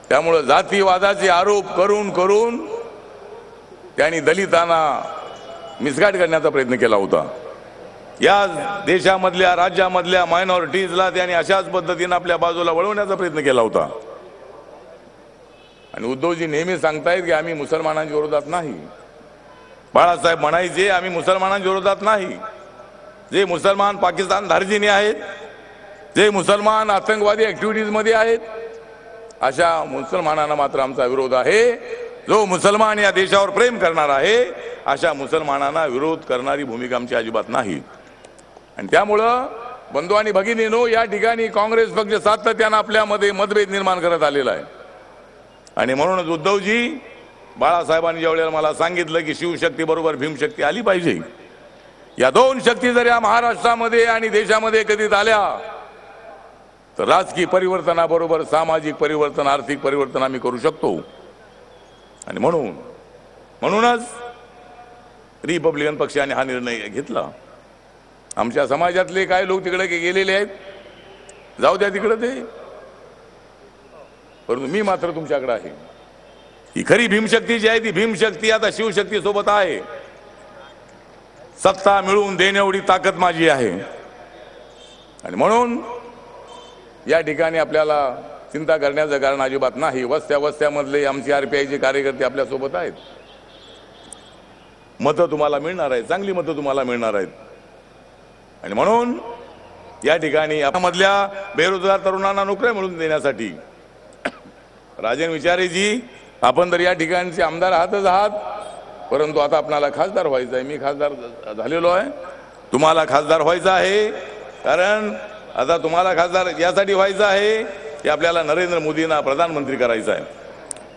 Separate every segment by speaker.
Speaker 1: त्यामुळे जातीवादाचे आरोप करून करून त्यांनी दलितांना मिसगाईड करण्याचा प्रयत्न केला होता। या देशामधल्या राज्यामधल्या मायनॉरिटीजला त्यांनी अशाच पद्धतीने आपल्या बाजूला वळवण्याचा प्रयत्न केला होता। आणि उद्धवजी नेहमी सांगतायत की आम्ही मुसलमानांच्या विरोधात नाही। बाळासाहेब म्हणायचे आम्ही मुसलमानांच्या विरोधात नाही। जे मुसलमान पाकिस्तान धार्जिणी आहेत, जे मुसलमान आतंकवादी ऍक्टिव्हिटीज मध्ये आहेत, अशा मुसलमानांना मात्र आमचा विरोध आहे। जो मुसलमान या देशावर प्रेम करणार आहे अशा मुसलमानांना विरोध करणारी भूमिका आमची अजिबात नाही। आणि त्यामुळं बंधू आणि भगिनींनो, या ठिकाणी काँग्रेस पक्ष सातत्याने आपल्यामध्ये मतभेद निर्माण करत आलेला आहे। आणि म्हणूनच उद्धवजी बाळासाहेबांनी ज्या वेळेला मला सांगितलं की शिवशक्ती बरोबर भीमशक्ती आली पाहिजे, या दोन शक्ती जर या महाराष्ट्रामध्ये आणि देशामध्ये कधीच आल्या तर राजकीय परिवर्तनाबरोबर सामाजिक परिवर्तन, आर्थिक परिवर्तन आम्ही करू शकतो। आणि म्हणूनच रिपब्लिकन पक्षाने हा निर्णय घेतला। आमच्या समाजातले काय लोक तिकडे गेलेले आहेत, जाऊ द्या तिकडे ते, परंतु मी मात्र तुमच्याकडे आहे। ही खरी भीमशक्ती जी आहे ती भीमशक्ती आता शिवशक्ती सोबत आहे। सत्ता मिळवून देण्याएवढी ताकद माझी आहे। आणि म्हणून या ठिकाणी आपल्याला चिंता करण्याचं कारण अजिबात नाही। वस्त्यामधले आमचे आरपीआयचे कार्यकर्ते आपल्या सोबत आहेत। मतं तुम्हाला मिळणार आहेत, चांगली मतं तुम्हाला मिळणार आहेत। आणि म्हणून या ठिकाणी आपल्यामधल्या बेरोजगार तरुणांना नोकऱ्या मिळवून देण्यासाठी राजन विचारेजी, आपण तर या ठिकाणचे आमदार आहात, परंतु आता आपल्याला खासदार व्हायचं आहे। मी खासदार झालेलो आहे, तुम्हाला खासदार व्हायचं आहे। कारण आता तुम्हाला खासदार यासाठी व्हायचं आहे की आपल्याला नरेंद्र मोदींना प्रधानमंत्री करायचं आहे।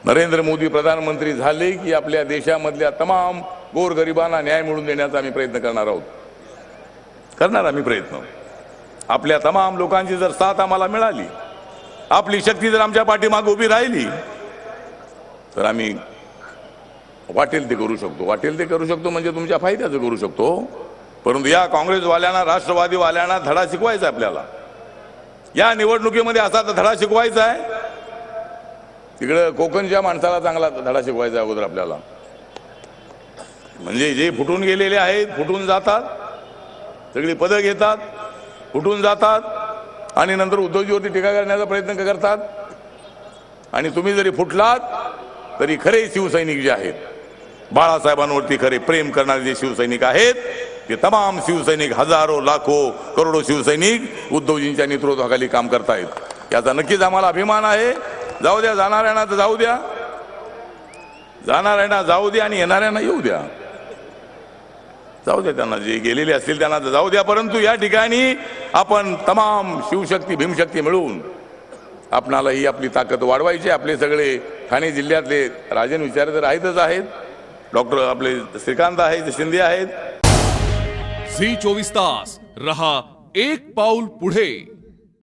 Speaker 1: नरेंद्र मोदी प्रधानमंत्री झाले की आपल्या देशामधल्या तमाम गोरगरिबांना न्याय मिळवून देण्याचा आम्ही प्रयत्न करणार आहोत। आम्ही प्रयत्न आपल्या तमाम लोकांची जर साथ आम्हाला मिळाली, आपली शक्ती जर आमच्या पाठीमागे उभी राहिली तर आम्ही वाटेल ते करू शकतो। वाटेल ते करू शकतो म्हणजे तुमच्या फायद्याचं करू शकतो। परंतु या काँग्रेसवाल्यांना, राष्ट्रवादीवाल्यांना धडा शिकवायचा आपल्याला। या निवडणुकीमध्ये असा धडा शिकवायचा आहे, तिकडे कोकणच्या माणसाला चांगला धडा शिकवायचा अगोदर आपल्याला। म्हणजे जे फुटून गेलेले आहेत, फुटून जातात, सगळी पदं घेतात, फुटून जातात आणि नंतर उद्धवजीवरती टीका करण्याचा प्रयत्न करतात। आणि तुम्ही जरी फुटलात तरी खरे शिवसैनिक जे आहेत, बाळासाहेबांवरती खरे प्रेम करणारे जे शिवसैनिक आहेत, ते तमाम शिवसैनिक, हजारो लाखो करोडो शिवसैनिक उद्धवजींच्या नेतृत्वाखाली काम करतायत। याचा नक्कीच आम्हाला अभिमान आहे। जाऊ द्या, जाणाऱ्यांना तर जाऊ द्या, जाणाऱ्यांना जाऊ द्या आणि येणाऱ्यांना येऊ द्या। जाऊ द्या, त्यांना जे गेलेले असतील त्यांना जाऊ द्या। परंतु या ठिकाणी आपण तमाम शिवशक्ती भीमशक्ती मिळून आपणाला ही आपली ताकद वाढवायची। आपले सगळे ठाणे जिल्ह्यातले राजन विचारे तर आहेतच आहेत, डॉक्टर आपले श्रीकांत आहेत, शिंदे आहेत।
Speaker 2: झी 24 तास रहा एक पाऊल पुढे।